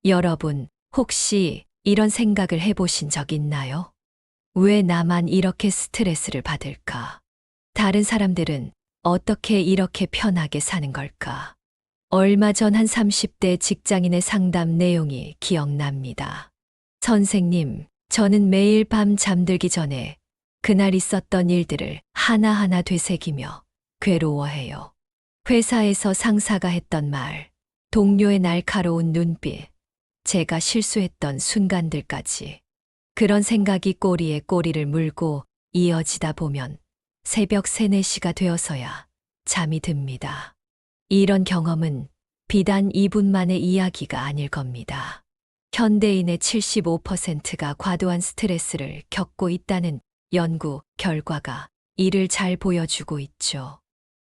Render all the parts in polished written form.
여러분, 혹시 이런 생각을 해보신 적 있나요? 왜 나만 이렇게 스트레스를 받을까? 다른 사람들은 어떻게 이렇게 편하게 사는 걸까? 얼마 전 한 30대 직장인의 상담 내용이 기억납니다. 선생님, 저는 매일 밤 잠들기 전에 그날 있었던 일들을 하나하나 되새기며 괴로워해요. 회사에서 상사가 했던 말, 동료의 날카로운 눈빛, 제가 실수했던 순간들까지. 그런 생각이 꼬리에 꼬리를 물고 이어지다 보면 새벽 3, 4시가 되어서야 잠이 듭니다. 이런 경험은 비단 이분만의 이야기가 아닐 겁니다. 현대인의 75%가 과도한 스트레스를 겪고 있다는 연구 결과가 이를 잘 보여주고 있죠.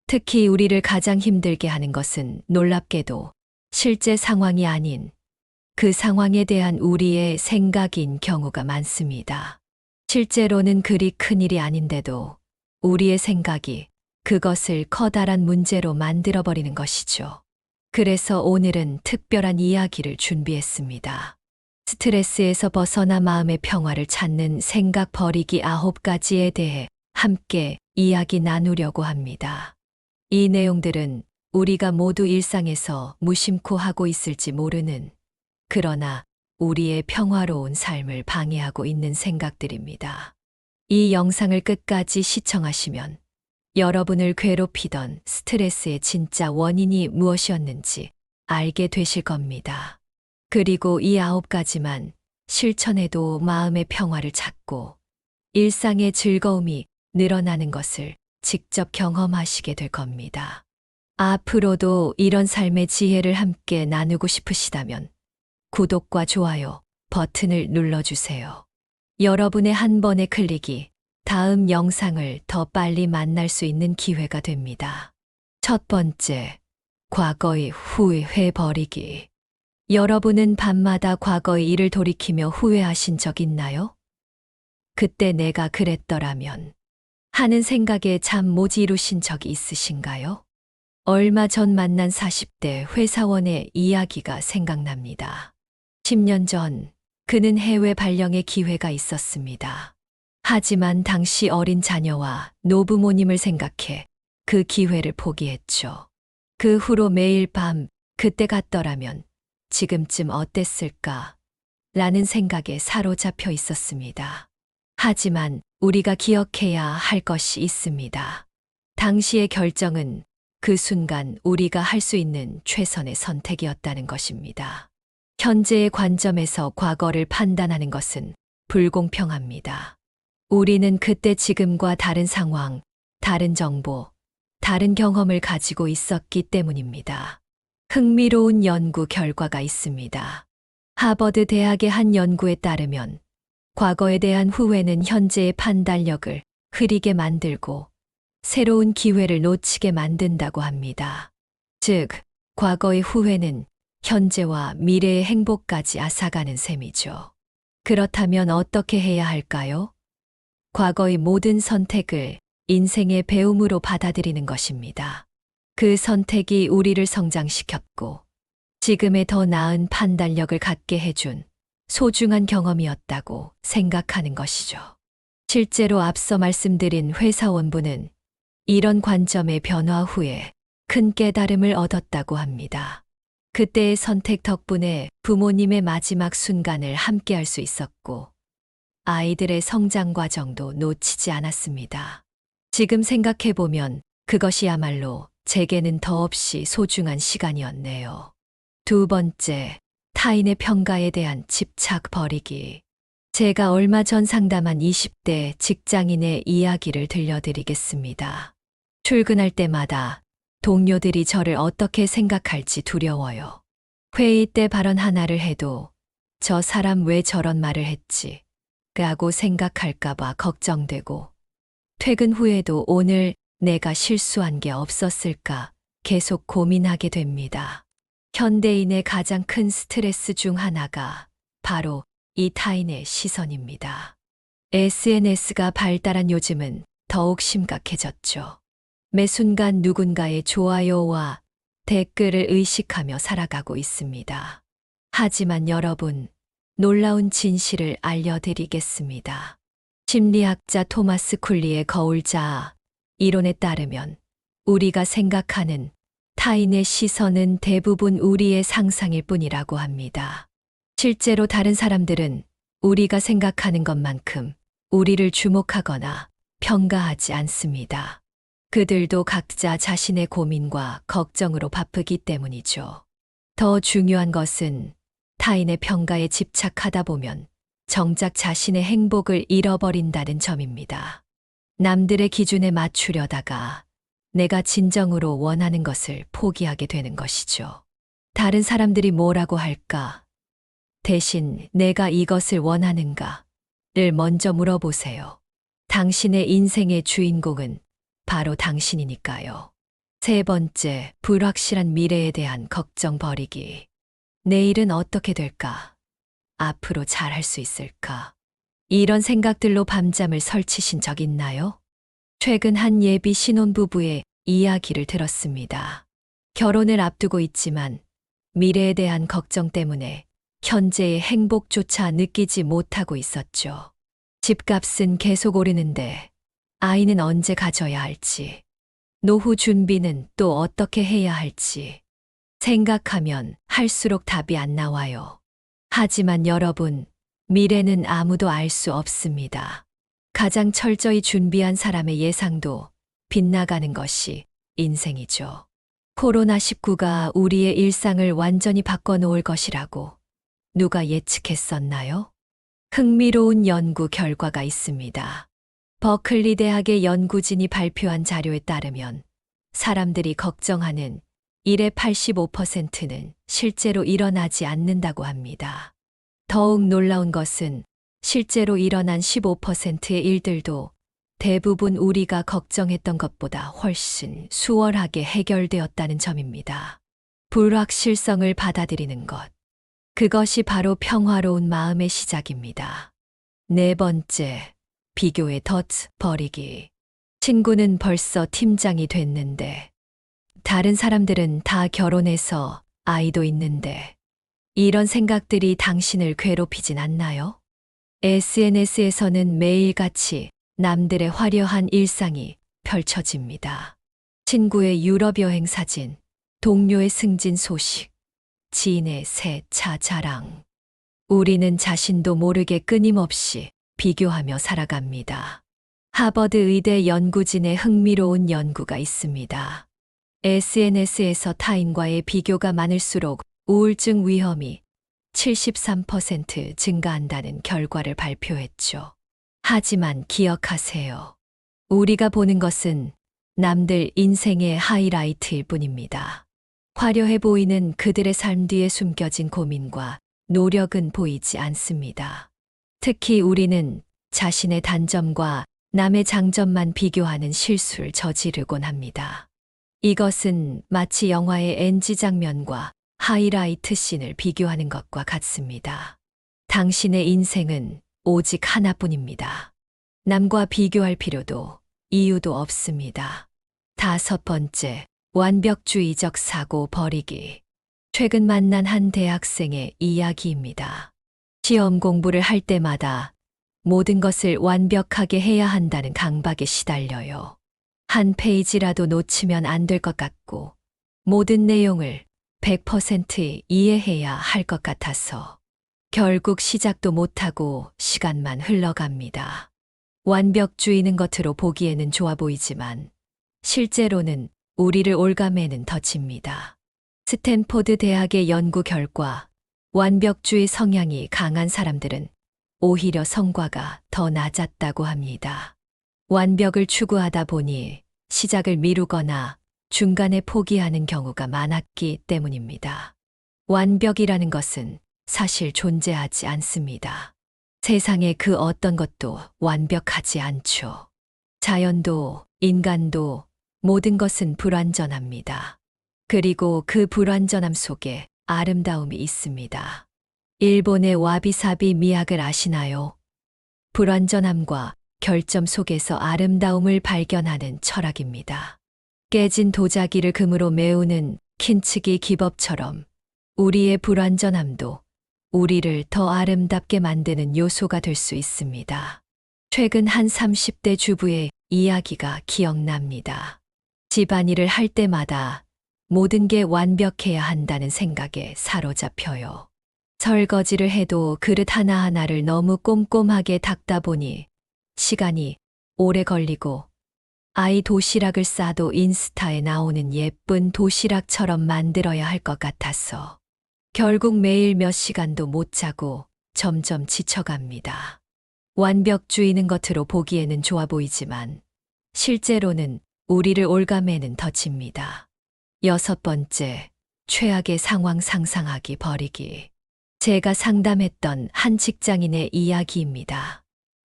특히 우리를 가장 힘들게 하는 것은 놀랍게도 실제 상황이 아닌 그 상황에 대한 우리의 생각인 경우가 많습니다. 실제로는 그리 큰 일이 아닌데도 우리의 생각이 그것을 커다란 문제로 만들어버리는 것이죠. 그래서 오늘은 특별한 이야기를 준비했습니다. 스트레스에서 벗어나 마음의 평화를 찾는 생각 버리기 9가지에 대해 함께 이야기 나누려고 합니다. 이 내용들은 우리가 모두 일상에서 무심코 하고 있을지 모르는, 그러나 우리의 평화로운 삶을 방해하고 있는 생각들입니다. 이 영상을 끝까지 시청하시면 여러분을 괴롭히던 스트레스의 진짜 원인이 무엇이었는지 알게 되실 겁니다. 그리고 이 9가지만 실천해도 마음의 평화를 찾고 일상의 즐거움이 늘어나는 것을 직접 경험하시게 될 겁니다. 앞으로도 이런 삶의 지혜를 함께 나누고 싶으시다면 구독과 좋아요 버튼을 눌러주세요. 여러분의 한 번의 클릭이 다음 영상을 더 빨리 만날 수 있는 기회가 됩니다. 첫 번째, 과거의 후회 버리기. 여러분은 밤마다 과거의 일을 돌이키며 후회하신 적 있나요? 그때 내가 그랬더라면 하는 생각에 잠 못 이루신 적이 있으신가요? 얼마 전 만난 40대 회사원의 이야기가 생각납니다. 10년 전 그는 해외 발령의 기회가 있었습니다. 하지만 당시 어린 자녀와 노부모님을 생각해 그 기회를 포기했죠. 그 후로 매일 밤 그때 같더라면 지금쯤 어땠을까? 라는 생각에 사로잡혀 있었습니다. 하지만 우리가 기억해야 할 것이 있습니다. 당시의 결정은 그 순간 우리가 할 수 있는 최선의 선택이었다는 것입니다. 현재의 관점에서 과거를 판단하는 것은 불공평합니다. 우리는 그때 지금과 다른 상황, 다른 정보, 다른 경험을 가지고 있었기 때문입니다. 흥미로운 연구 결과가 있습니다. 하버드 대학의 한 연구에 따르면 과거에 대한 후회는 현재의 판단력을 흐리게 만들고 새로운 기회를 놓치게 만든다고 합니다. 즉, 과거의 후회는 현재와 미래의 행복까지 앗아가는 셈이죠. 그렇다면 어떻게 해야 할까요? 과거의 모든 선택을 인생의 배움으로 받아들이는 것입니다. 그 선택이 우리를 성장시켰고 지금의 더 나은 판단력을 갖게 해준 소중한 경험이었다고 생각하는 것이죠. 실제로 앞서 말씀드린 회사원분은 이런 관점의 변화 후에 큰 깨달음을 얻었다고 합니다. 그때의 선택 덕분에 부모님의 마지막 순간을 함께할 수 있었고 아이들의 성장 과정도 놓치지 않았습니다. 지금 생각해보면 그것이야말로 제게는 더없이 소중한 시간이었네요. 두 번째, 타인의 평가에 대한 집착 버리기. 제가 얼마 전 상담한 20대 직장인의 이야기를 들려드리겠습니다. 출근할 때마다 동료들이 저를 어떻게 생각할지 두려워요. 회의 때 발언 하나를 해도 저 사람 왜 저런 말을 했지? 라고 생각할까봐 걱정되고 퇴근 후에도 오늘 내가 실수한 게 없었을까 계속 고민하게 됩니다. 현대인의 가장 큰 스트레스 중 하나가 바로 이 타인의 시선입니다. SNS가 발달한 요즘은 더욱 심각해졌죠. 매 순간 누군가의 좋아요와 댓글을 의식하며 살아가고 있습니다. 하지만 여러분, 놀라운 진실을 알려드리겠습니다. 심리학자 토마스 쿨리의 거울자 이론에 따르면 우리가 생각하는 타인의 시선은 대부분 우리의 상상일 뿐이라고 합니다. 실제로 다른 사람들은 우리가 생각하는 것만큼 우리를 주목하거나 평가하지 않습니다. 그들도 각자 자신의 고민과 걱정으로 바쁘기 때문이죠. 더 중요한 것은 타인의 평가에 집착하다 보면 정작 자신의 행복을 잃어버린다는 점입니다. 남들의 기준에 맞추려다가 내가 진정으로 원하는 것을 포기하게 되는 것이죠. 다른 사람들이 뭐라고 할까? 대신 내가 이것을 원하는가를 먼저 물어보세요. 당신의 인생의 주인공은 바로 당신이니까요. 세 번째, 불확실한 미래에 대한 걱정 버리기. 내일은 어떻게 될까? 앞으로 잘할 수 있을까? 이런 생각들로 밤잠을 설치신 적 있나요? 최근 한 예비 신혼부부의 이야기를 들었습니다. 결혼을 앞두고 있지만 미래에 대한 걱정 때문에 현재의 행복조차 느끼지 못하고 있었죠. 집값은 계속 오르는데 아이는 언제 가져야 할지, 노후 준비는 또 어떻게 해야 할지 생각하면 할수록 답이 안 나와요. 하지만 여러분, 미래는 아무도 알 수 없습니다. 가장 철저히 준비한 사람의 예상도 빗나가는 것이 인생이죠. 코로나19가 우리의 일상을 완전히 바꿔놓을 것이라고 누가 예측했었나요? 흥미로운 연구 결과가 있습니다. 버클리 대학의 연구진이 발표한 자료에 따르면 사람들이 걱정하는 일의 85%는 실제로 일어나지 않는다고 합니다. 더욱 놀라운 것은 실제로 일어난 15%의 일들도 대부분 우리가 걱정했던 것보다 훨씬 수월하게 해결되었다는 점입니다. 불확실성을 받아들이는 것. 그것이 바로 평화로운 마음의 시작입니다. 네 번째, 비교의 덫 버리기. 친구는 벌써 팀장이 됐는데, 다른 사람들은 다 결혼해서 아이도 있는데, 이런 생각들이 당신을 괴롭히진 않나요? SNS에서는 매일같이 남들의 화려한 일상이 펼쳐집니다. 친구의 유럽 여행 사진, 동료의 승진 소식, 지인의 새 차 자랑. 우리는 자신도 모르게 끊임없이 비교하며 살아갑니다. 하버드 의대 연구진의 흥미로운 연구가 있습니다. SNS에서 타인과의 비교가 많을수록 우울증 위험이 73% 증가한다는 결과를 발표했죠. 하지만 기억하세요. 우리가 보는 것은 남들 인생의 하이라이트일 뿐입니다. 화려해 보이는 그들의 삶 뒤에 숨겨진 고민과 노력은 보이지 않습니다. 특히 우리는 자신의 단점과 남의 장점만 비교하는 실수를 저지르곤 합니다. 이것은 마치 영화의 NG 장면과 하이라이트 씬을 비교하는 것과 같습니다. 당신의 인생은 오직 하나뿐입니다. 남과 비교할 필요도 이유도 없습니다. 다섯 번째, 완벽주의적 사고 버리기. 최근 만난 한 대학생의 이야기입니다. 시험 공부를 할 때마다 모든 것을 완벽하게 해야 한다는 강박에 시달려요. 한 페이지라도 놓치면 안 될 것 같고 모든 내용을 100% 이해해야 할 것 같아서 결국 시작도 못하고 시간만 흘러갑니다. 완벽주의는 겉으로 보기에는 좋아 보이지만 실제로는 우리를 올가매는 덫입니다. 스탠포드 대학의 연구 결과 완벽주의 성향이 강한 사람들은 오히려 성과가 더 낮았다고 합니다. 완벽을 추구하다 보니 시작을 미루거나 중간에 포기하는 경우가 많았기 때문입니다. 완벽이라는 것은 사실 존재하지 않습니다. 세상의 그 어떤 것도 완벽하지 않죠. 자연도, 인간도 모든 것은 불완전합니다. 그리고 그 불완전함 속에 아름다움이 있습니다. 일본의 와비사비 미학을 아시나요? 불완전함과 결점 속에서 아름다움을 발견하는 철학입니다. 깨진 도자기를 금으로 메우는 킨츠기 기법처럼 우리의 불완전함도 우리를 더 아름답게 만드는 요소가 될 수 있습니다. 최근 한 30대 주부의 이야기가 기억납니다. 집안일을 할 때마다 모든 게 완벽해야 한다는 생각에 사로잡혀요. 설거지를 해도 그릇 하나하나를 너무 꼼꼼하게 닦다 보니 시간이 오래 걸리고, 아이 도시락을 싸도 인스타에 나오는 예쁜 도시락처럼 만들어야 할 것 같아서 결국 매일 몇 시간도 못 자고 점점 지쳐갑니다. 완벽주의는 겉으로 보기에는 좋아 보이지만 실제로는 우리를 올가매는 덫입니다. 6번째, 최악의 상황 상상하기 버리기. 제가 상담했던 한 직장인의 이야기입니다.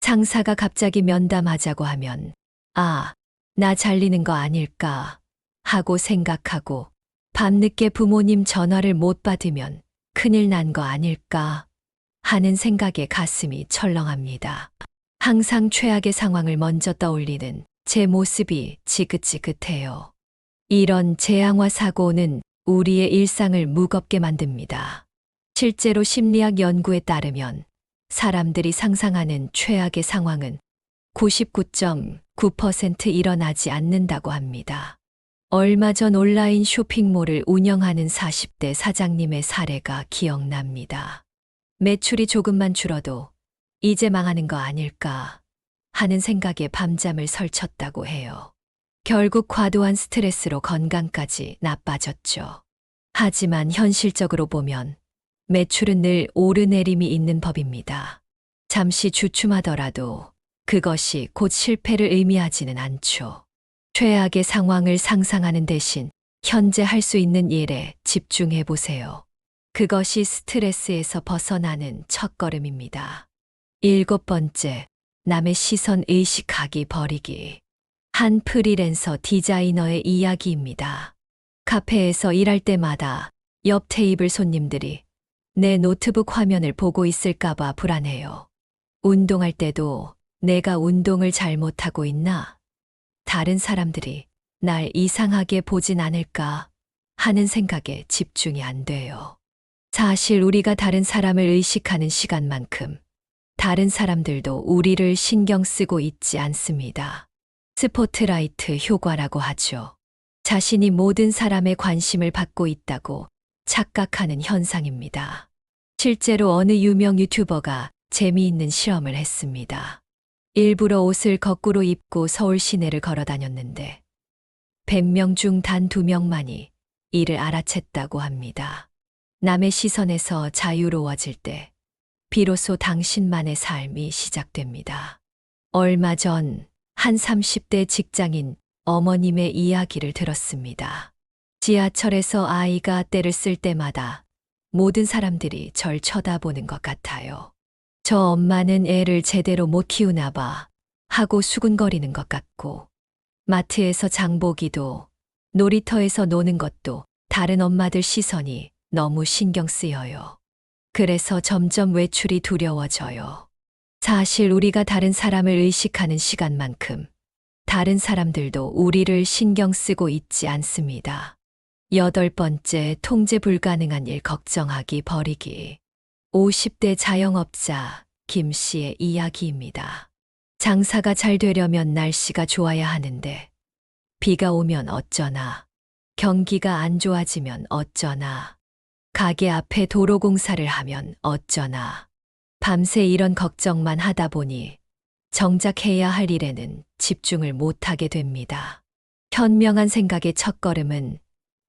상사가 갑자기 면담하자고 하면 나 잘리는 거 아닐까 하고 생각하고, 밤늦게 부모님 전화를 못 받으면 큰일 난 거 아닐까 하는 생각에 가슴이 철렁합니다. 항상 최악의 상황을 먼저 떠올리는 제 모습이 지긋지긋해요. 이런 재앙화 사고는 우리의 일상을 무겁게 만듭니다. 실제로 심리학 연구에 따르면 사람들이 상상하는 최악의 상황은 99.9% 일어나지 않는다고 합니다. 얼마 전 온라인 쇼핑몰을 운영하는 40대 사장님의 사례가 기억납니다. 매출이 조금만 줄어도 이제 망하는 거 아닐까 하는 생각에 밤잠을 설쳤다고 해요. 결국 과도한 스트레스로 건강까지 나빠졌죠. 하지만 현실적으로 보면 매출은 늘 오르내림이 있는 법입니다. 잠시 주춤하더라도 그것이 곧 실패를 의미하지는 않죠. 최악의 상황을 상상하는 대신 현재 할 수 있는 일에 집중해 보세요. 그것이 스트레스에서 벗어나는 첫걸음입니다. 7번째, 남의 시선 의식하기 버리기. 한 프리랜서 디자이너의 이야기입니다. 카페에서 일할 때마다 옆 테이블 손님들이 내 노트북 화면을 보고 있을까봐 불안해요. 운동할 때도 내가 운동을 잘못하고 있나? 다른 사람들이 날 이상하게 보진 않을까 하는 생각에 집중이 안 돼요. 사실 우리가 다른 사람을 의식하는 시간만큼 다른 사람들도 우리를 신경 쓰고 있지 않습니다. 스포트라이트 효과라고 하죠. 자신이 모든 사람의 관심을 받고 있다고 착각하는 현상입니다. 실제로 어느 유명 유튜버가 재미있는 실험을 했습니다. 일부러 옷을 거꾸로 입고 서울 시내를 걸어 다녔는데 100명 중 단 2명만이 이를 알아챘다고 합니다. 남의 시선에서 자유로워질 때 비로소 당신만의 삶이 시작됩니다. 얼마 전 한 30대 직장인 어머님의 이야기를 들었습니다. 지하철에서 아이가 떼를 쓸 때마다 모든 사람들이 절 쳐다보는 것 같아요. 저 엄마는 애를 제대로 못 키우나 봐 하고 수군거리는 것 같고, 마트에서 장보기도 놀이터에서 노는 것도 다른 엄마들 시선이 너무 신경 쓰여요. 그래서 점점 외출이 두려워져요. 사실 우리가 다른 사람을 의식하는 시간만큼 다른 사람들도 우리를 신경 쓰고 있지 않습니다. 8번째, 통제 불가능한 일 걱정하기 버리기. 50대 자영업자 김 씨의 이야기입니다. 장사가 잘 되려면 날씨가 좋아야 하는데 비가 오면 어쩌나, 경기가 안 좋아지면 어쩌나, 가게 앞에 도로 공사를 하면 어쩌나, 밤새 이런 걱정만 하다 보니 정작 해야 할 일에는 집중을 못하게 됩니다. 현명한 생각의 첫걸음은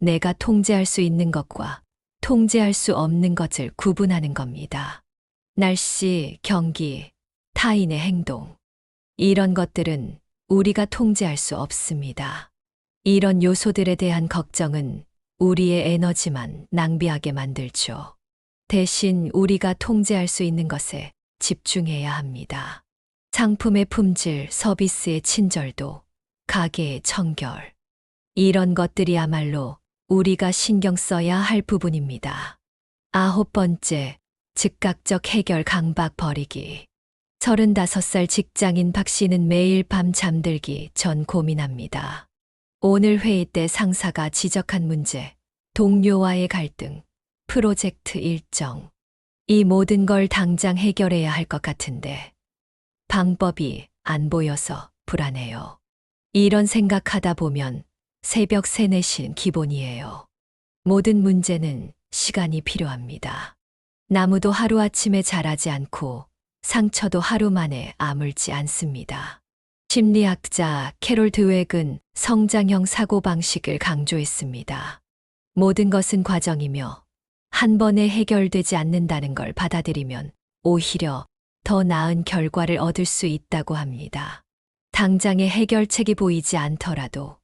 내가 통제할 수 있는 것과 통제할 수 없는 것을 구분하는 겁니다. 날씨, 경기, 타인의 행동, 이런 것들은 우리가 통제할 수 없습니다. 이런 요소들에 대한 걱정은 우리의 에너지만 낭비하게 만들죠. 대신 우리가 통제할 수 있는 것에 집중해야 합니다. 상품의 품질, 서비스의 친절도, 가게의 청결, 이런 것들이야말로 우리가 신경 써야 할 부분입니다. 9번째, 즉각적 해결 강박 버리기. 35살 직장인 박 씨는 매일 밤 잠들기 전 고민합니다. 오늘 회의 때 상사가 지적한 문제, 동료와의 갈등, 프로젝트 일정, 이 모든 걸 당장 해결해야 할 것 같은데 방법이 안 보여서 불안해요. 이런 생각하다 보면 새벽 3, 4시 기본이에요. 모든 문제는 시간이 필요합니다. 나무도 하루아침에 자라지 않고 상처도 하루 만에 아물지 않습니다. 심리학자 캐롤 드웩은 성장형 사고방식을 강조했습니다. 모든 것은 과정이며 한 번에 해결되지 않는다는 걸 받아들이면 오히려 더 나은 결과를 얻을 수 있다고 합니다. 당장의 해결책이 보이지 않더라도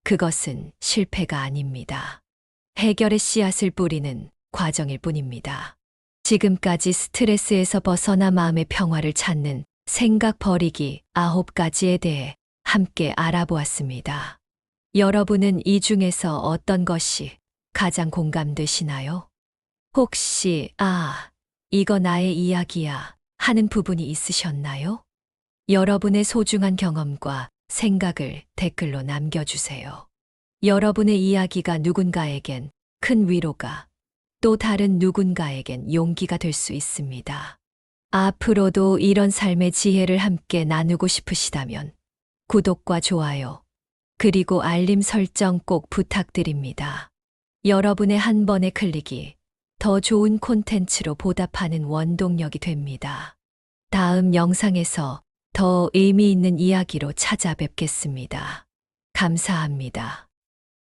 그것은 실패가 아닙니다. 해결의 씨앗을 뿌리는 과정일 뿐입니다. 지금까지 스트레스에서 벗어나 마음의 평화를 찾는 생각 버리기 9가지에 대해 함께 알아보았습니다. 여러분은 이 중에서 어떤 것이 가장 공감되시나요? 혹시, 이거 나의 이야기야 하는 부분이 있으셨나요? 여러분의 소중한 경험과 생각을 댓글로 남겨주세요. 여러분의 이야기가 누군가에겐 큰 위로가, 또 다른 누군가에겐 용기가 될 수 있습니다. 앞으로도 이런 삶의 지혜를 함께 나누고 싶으시다면 구독과 좋아요, 그리고 알림 설정 꼭 부탁드립니다. 여러분의 한 번의 클릭이 더 좋은 콘텐츠로 보답하는 원동력이 됩니다. 다음 영상에서 더 의미 있는 이야기로 찾아뵙겠습니다. 감사합니다.